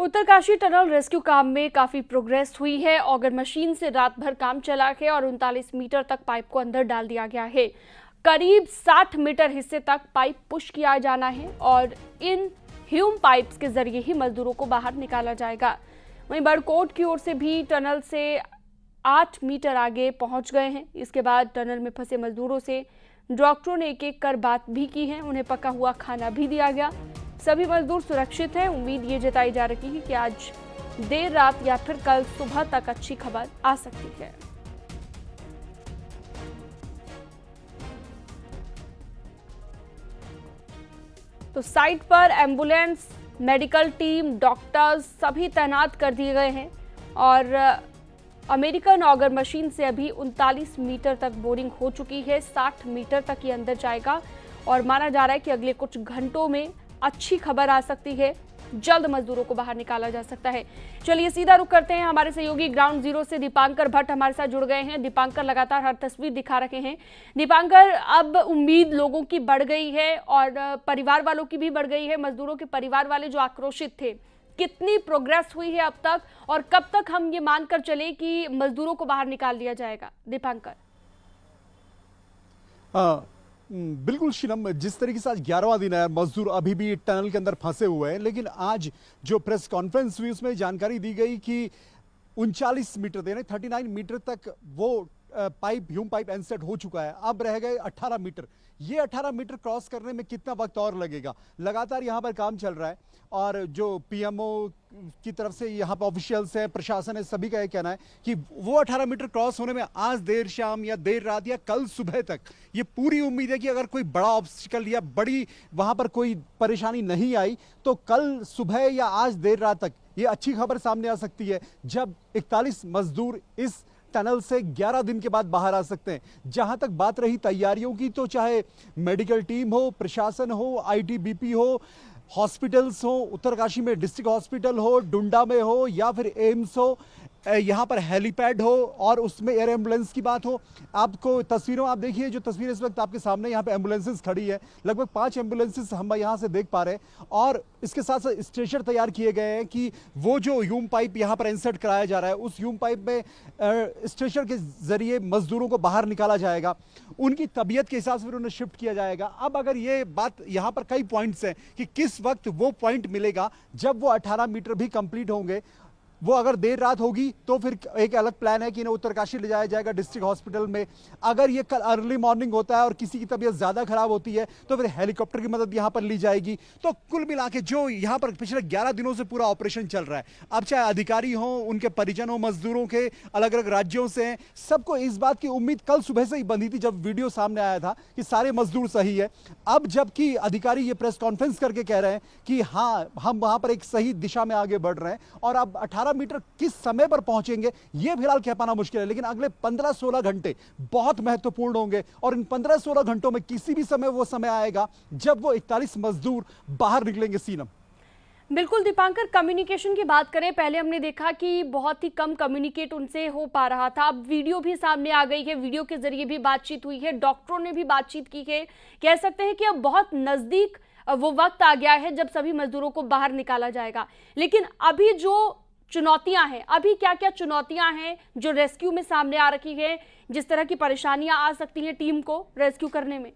Uttarkashi tunnel rescue काम में काफी प्रोग्रेस हुई है। ऑगर मशीन से रात भर काम चला है और 39 मीटर तक पाइप को अंदर डाल दिया गया है। करीब 60 मीटर हिस्से तक पाइप पुश किया जाना है और इन ह्यूम पाइप्स के जरिए ही मजदूरों को बाहर निकाला जाएगा। वहीं बड़कोट की ओर से भी टनल से 8 मीटर आगे पहुंच गए हैं। इसके बाद टनल में फंसे मजदूरों से डॉक्टरों ने एक एक कर बात भी की है। उन्हें पका हुआ खाना भी दिया गया। सभी मजदूर सुरक्षित हैं। उम्मीद ये जताई जा रही है कि आज देर रात या फिर कल सुबह तक अच्छी खबर आ सकती है। तो साइट पर एम्बुलेंस, मेडिकल टीम, डॉक्टर्स सभी तैनात कर दिए गए हैं और अमेरिकन ऑगर मशीन से अभी 39 मीटर तक बोरिंग हो चुकी है। 60 मीटर तक ये अंदर जाएगा और माना जा रहा है कि अगले कुछ घंटों में अच्छी खबर आ सकती है। जल्द मजदूरों को बाहर निकाला जा सकता है। चलिए सीधा रुख करते हैं। हमारे सहयोगी ग्राउंड जीरो से दीपांकर भट्ट हमारे साथ जुड़ गए हैं। दीपांकर लगातार हर तस्वीर दिखा रहे हैं। दीपांकर, अब उम्मीद लोगों की बढ़ गई है और परिवार वालों की भी बढ़ गई है। मजदूरों के परिवार वाले जो आक्रोशित थे, कितनी प्रोग्रेस हुई है अब तक और कब तक हम ये मानकर चले कि मजदूरों को बाहर निकाल दिया जाएगा? दीपांकर। बिल्कुल शीनम, जिस तरीके से आज 11वां दिन है, मजदूर अभी भी टनल के अंदर फंसे हुए हैं, लेकिन आज जो प्रेस कॉन्फ्रेंस हुई उसमें जानकारी दी गई कि 39 मीटर यानी 39 मीटर तक वो पाइप ह्यूम पाइप इंसर्ट हो चुका है। अब रह गए 18 मीटर। ये 18 मीटर क्रॉस करने में कितना वक्त और लगेगा? लगातार यहाँ पर काम चल रहा है और जो पीएमओ की तरफ से यहाँ पर ऑफिशियल्स हैं, प्रशासन है, सभी का ये कहना है कि वो 18 मीटर क्रॉस होने में आज देर शाम या देर रात या कल सुबह तक, ये पूरी उम्मीद है कि अगर कोई बड़ा ऑब्स्टिकल या बड़ी वहाँ पर कोई परेशानी नहीं आई तो कल सुबह या आज देर रात तक ये अच्छी खबर सामने आ सकती है, जब 41 मजदूर इस टनल से 11 दिन के बाद बाहर आ सकते हैं। जहां तक बात रही तैयारियों की, तो चाहे मेडिकल टीम हो, प्रशासन हो, आईटीबीपी हो, हॉस्पिटल्स हो, उत्तरकाशी में डिस्ट्रिक्ट हॉस्पिटल हो, डुंडा में हो या फिर एम्स हो, यहाँ पर हेलीपैड हो और उसमें एयर एम्बुलेंस की बात हो। आपको तस्वीरों आप देखिए, जो तस्वीर इस वक्त आपके सामने, यहाँ पे एम्बुलेंसेस खड़ी है। लगभग 5 एम्बुलेंसेस हम यहाँ से देख पा रहे हैं और इसके साथ साथ स्ट्रेचर तैयार किए गए हैं कि वो जो ह्यूम पाइप यहाँ पर इंसर्ट कराया जा रहा है, उस ह्यूम पाइप में स्ट्रेचर के जरिए मजदूरों को बाहर निकाला जाएगा। उनकी तबीयत के हिसाब से फिर उन्हें शिफ्ट किया जाएगा। अब अगर ये बात, यहाँ पर कई पॉइंट्स हैं कि किस वक्त वो पॉइंट मिलेगा जब वो 18 मीटर भी कंप्लीट होंगे। वो अगर देर रात होगी तो फिर एक अलग प्लान है कि इन्हें उत्तरकाशी ले जाया जाएगा डिस्ट्रिक्ट हॉस्पिटल में। अगर ये कल अर्ली मॉर्निंग होता है और किसी की तबीयत ज़्यादा खराब होती है तो फिर हेलीकॉप्टर की मदद यहाँ पर ली जाएगी। तो कुल मिला के जो यहाँ पर पिछले 11 दिनों से पूरा ऑपरेशन चल रहा है, अब चाहे अधिकारी हों, उनके परिजन हों, मजदूरों के अलग अलग राज्यों से हैं, सबको इस बात की उम्मीद कल सुबह से ही बंधी थी जब वीडियो सामने आया था कि सारे मजदूर सही है। अब जबकि अधिकारी ये प्रेस कॉन्फ्रेंस करके कह रहे हैं कि हाँ, हम वहाँ पर एक सही दिशा में आगे बढ़ रहे हैं और अब 18 मीटर किस समय पर पहुंचेंगे ये फिलहाल कह पाना मुश्किल है, लेकिन अगले 15-16 घंटे बहुत महत्वपूर्ण होंगे और इन 15-16 घंटों में किसी भी समय वो समय आएगा जब वो 41 मजदूर बाहर निकलेंगे। सीनम। बिल्कुल दीपांकर, कम्युनिकेशन की बात करें, पहले हमने देखा कि बहुत ही कम कम्युनिकेट उनसे हो पा रहा था। अब वीडियो भी सामने आ गई है, वीडियो के जरिए भी बातचीत हुई है, डॉक्टरों ने भी बातचीत की है। कह सकते हैं कि अब बहुत नजदीक वो वक्त आ गया है जब सभी मजदूरों को बाहर निकाला जाएगा। लेकिन अभी जो चुनौतियां हैं, अभी क्या क्या चुनौतियां हैं जो रेस्क्यू में सामने आ रही है, जिस तरह की परेशानियां आ सकती हैं टीम को रेस्क्यू करने में?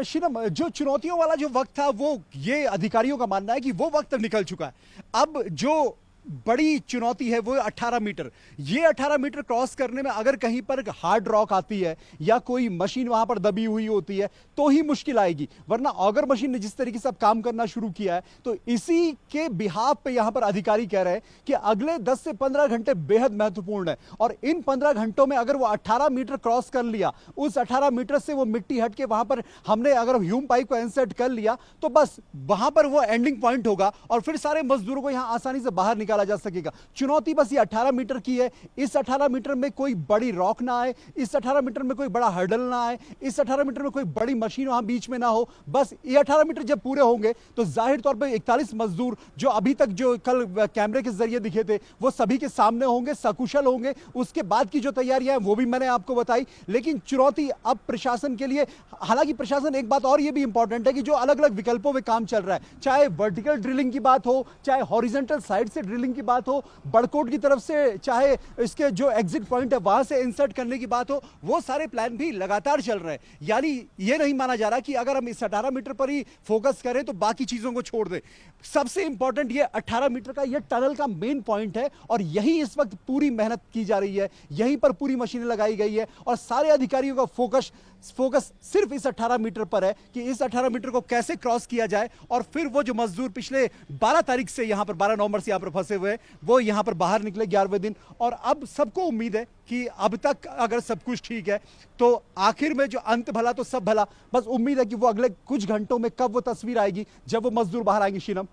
शीनम, जो चुनौतियों वाला जो वक्त था, वो ये अधिकारियों का मानना है कि वो वक्त निकल चुका है। अब जो बड़ी चुनौती है वो 18 मीटर। ये 18 मीटर क्रॉस करने में अगर कहीं पर हार्ड रॉक आती है या कोई मशीन वहां पर दबी हुई होती है तो ही मुश्किल आएगी, वरना ऑगर मशीन ने जिस तरीके से अब काम करना शुरू किया है, तो इसी के बिहाफ पे यहां पर अधिकारी कह रहे हैं कि अगले 10 से 15 घंटे बेहद महत्वपूर्ण है और इन 15 घंटों में अगर वो 18 मीटर क्रॉस कर लिया, उस 18 मीटर से वो मिट्टी हट के वहां पर हमने अगर ह्यूम पाइप को इंसर्ट कर लिया तो बस वहां पर वो एंडिंग पॉइंट होगा और फिर सारे मजदूरों को यहां आसानी से बाहर निकाल निकाला जा सकेगा। चुनौती बस ये 18 मीटर की है। इस 18 मीटर में कोई बड़ी रॉक ना आए, इस 18 मीटर में कोई बड़ा हर्डल ना आए, इस 18 मीटर में कोई बड़ी मशीन वहां बीच में ना हो। बस ये 18 मीटर जब पूरे होंगे तो जाहिर तौर पर 41 मजदूर जो अभी तक जो कल कैमरे के जरिए दिखे थे वो सभी के सामने होंगे, सकुशल होंगे। उसके बाद की जो तैयारियां हैं वो भी मैंने आपको बताई। लेकिन चुनौती अब प्रशासन के लिए, हालांकि प्रशासन, एक बात और ये भी इंपॉर्टेंट है कि जो अलग अलग विकल्पों में काम चल रहा है, चाहे वर्टिकल ड्रिलिंग की बात हो, चाहे हॉरिजॉन्टल साइड से ड्रिलिंग की बात हो, बड़कोट की तरफ से चाहे इसके जो एग्जिट पॉइंट है वहां से इंसर्ट करने की बात हो, वो सारे प्लान भी लगातार चल रहे हैं। यानी ये नहीं माना जा रहा कि अगर हम इस 18 मीटर पर ही फोकस करें तो बाकी चीजों को छोड़ दें। सबसे इंपॉर्टेंट ये 18 मीटर का ये टनल का मेन पॉइंट है और यही इस वक्त पूरी मेहनत की जा रही है, यहीं पर पूरी मशीनें लगाई गई है और सारे अधिकारियों का फोकस सिर्फ इस 18 मीटर पर है कि इस 18 मीटर को कैसे क्रॉस किया जाए और फिर वो जो मजदूर पिछले 12 तारीख से यहां पर, 12 नवंबर से यहां पर फंसे हुए हैं, वो यहां पर बाहर निकले 11वें दिन। और अब सबको उम्मीद है कि अब तक अगर सब कुछ ठीक है तो आखिर में जो अंत भला तो सब भला, बस उम्मीद है कि वो अगले कुछ घंटों में कब वो तस्वीर आएगी जब वो मजदूर बाहर आएंगे। शीनम।